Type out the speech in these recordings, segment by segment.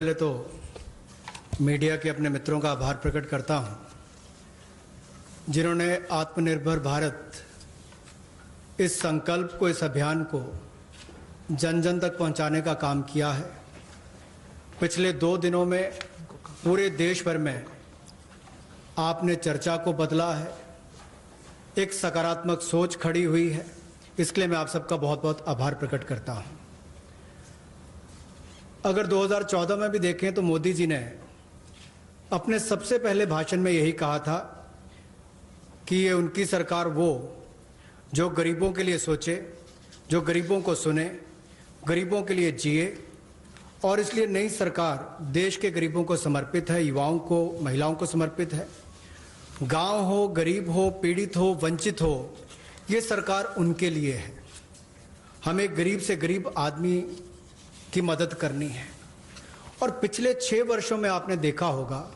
पहले तो मीडिया के अपने मित्रों का आभार प्रकट करता हूं, जिन्होंने आत्मनिर्भर भारत इस संकल्प को, इस अभियान को जन जन तक पहुंचाने का काम किया है। पिछले 2 दिनों में पूरे देश भर में आपने चर्चा को बदला है, एक सकारात्मक सोच खड़ी हुई है। इसके लिए मैं आप सबका बहुत बहुत आभार प्रकट करता हूं। अगर 2014 में भी देखें तो मोदी जी ने अपने सबसे पहले भाषण में यही कहा था कि ये उनकी सरकार वो जो गरीबों के लिए सोचे, जो गरीबों को सुने, गरीबों के लिए जिए, और इसलिए नई सरकार देश के गरीबों को समर्पित है, युवाओं को, महिलाओं को समर्पित है। गांव हो, गरीब हो, पीड़ित हो, वंचित हो, ये सरकार उनके लिए है। हमें गरीब से गरीब आदमी की मदद करनी है। और पिछले 6 वर्षों में आपने देखा होगा,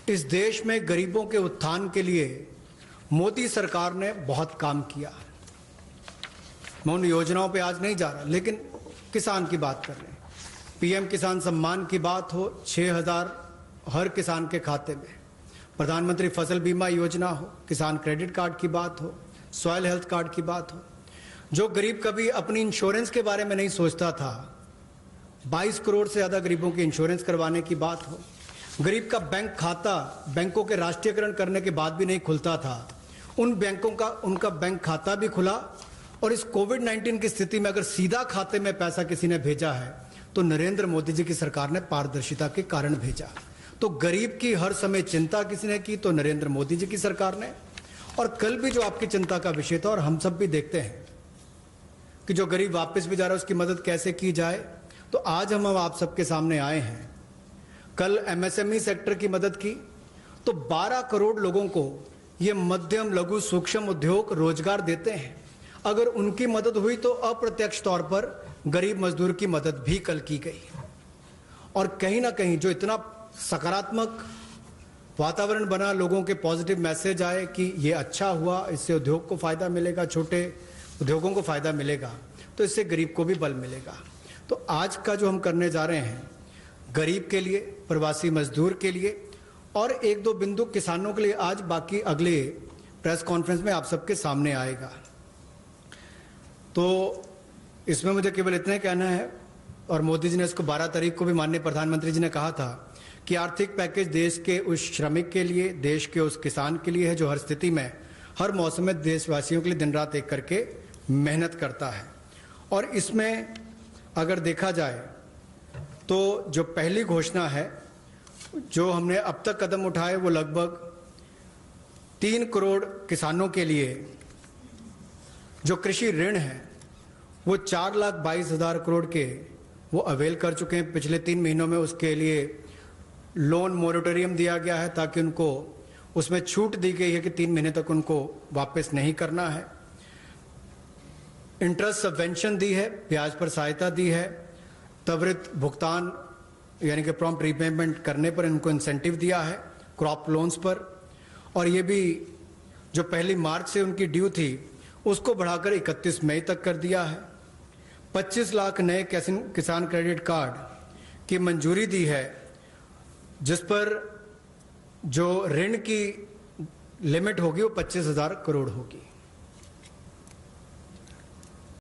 इस देश में गरीबों के उत्थान के लिए मोदी सरकार ने बहुत काम किया। मैं उन योजनाओं पे आज नहीं जा रहा, लेकिन किसान की बात कर रहे हैं। पीएम किसान सम्मान की बात हो, 6,000 हर किसान के खाते में। प्रधानमंत्री फसल बीमा योजना हो, किसान क्रेडिट कार्ड की बात हो, सॉइल हेल्थ कार्ड की बात हो। जो गरीब कभी अपनी इंश्योरेंस के बारे में नहीं सोचता था, 22 करोड़ से ज़्यादा गरीबों की इंश्योरेंस करवाने की बात हो। गरीब का बैंक खाता बैंकों के राष्ट्रीयकरण करने के बाद भी नहीं खुलता था, उन बैंकों का उनका बैंक खाता भी खुला। और इस कोविड-19 की स्थिति में अगर सीधा खाते में पैसा किसी ने भेजा है तो नरेंद्र मोदी जी की सरकार ने पारदर्शिता के कारण भेजा। तो गरीब की हर समय चिंता किसी ने की तो नरेंद्र मोदी जी की सरकार ने। और कल भी जो आपकी चिंता का विषय था, और हम सब भी देखते हैं कि जो गरीब वापस भी जा रहा है उसकी मदद कैसे की जाए, तो आज हम आप सबके सामने आए हैं। कल एमएसएमई सेक्टर की मदद की तो 12 करोड़ लोगों को ये मध्यम, लघु, सूक्ष्म उद्योग रोजगार देते हैं। अगर उनकी मदद हुई तो अप्रत्यक्ष तौर पर गरीब मजदूर की मदद भी कल की गई। और कहीं ना कहीं जो इतना सकारात्मक वातावरण बना, लोगों के पॉजिटिव मैसेज आए कि ये अच्छा हुआ, इससे उद्योग को फायदा मिलेगा, छोटे उद्योगों को फायदा मिलेगा, तो इससे गरीब को भी बल मिलेगा। तो आज का जो हम करने जा रहे हैं, गरीब के लिए, प्रवासी मजदूर के लिए और 1-2 बिंदु किसानों के लिए, आज बाकी अगले प्रेस कॉन्फ्रेंस में आप सबके सामने आएगा। तो इसमें मुझे केवल इतना कहना है, और मोदी जी ने इसको 12 तारीख को भी माननीय प्रधानमंत्री जी ने कहा था कि आर्थिक पैकेज देश के उस श्रमिक के लिए, देश के उस किसान के लिए है जो हर स्थिति में, हर मौसम में देशवासियों के लिए दिन रात एक करके मेहनत करता है। और इसमें अगर देखा जाए तो जो पहली घोषणा है, जो हमने अब तक कदम उठाए, वो लगभग 3 करोड़ किसानों के लिए जो कृषि ऋण है वो 4,22,000 करोड़ के वो अवेल कर चुके हैं। पिछले 3 महीनों में उसके लिए लोन मोरेटोरियम दिया गया है, ताकि उनको उसमें छूट दी गई है कि 3 महीने तक उनको वापस नहीं करना है। इंटरेस्ट सबवेंशन दी है, ब्याज पर सहायता दी है, त्वरित भुगतान यानी कि प्रॉम्प्ट रीपेमेंट करने पर इनको इंसेंटिव दिया है, क्रॉप लोन्स पर। और ये भी जो 1 मार्च से उनकी ड्यू थी उसको बढ़ाकर 31 मई तक कर दिया है। 25 लाख नए किसान क्रेडिट कार्ड की मंजूरी दी है, जिस पर जो ऋण की लिमिट होगी वो 25,000 करोड़ होगी।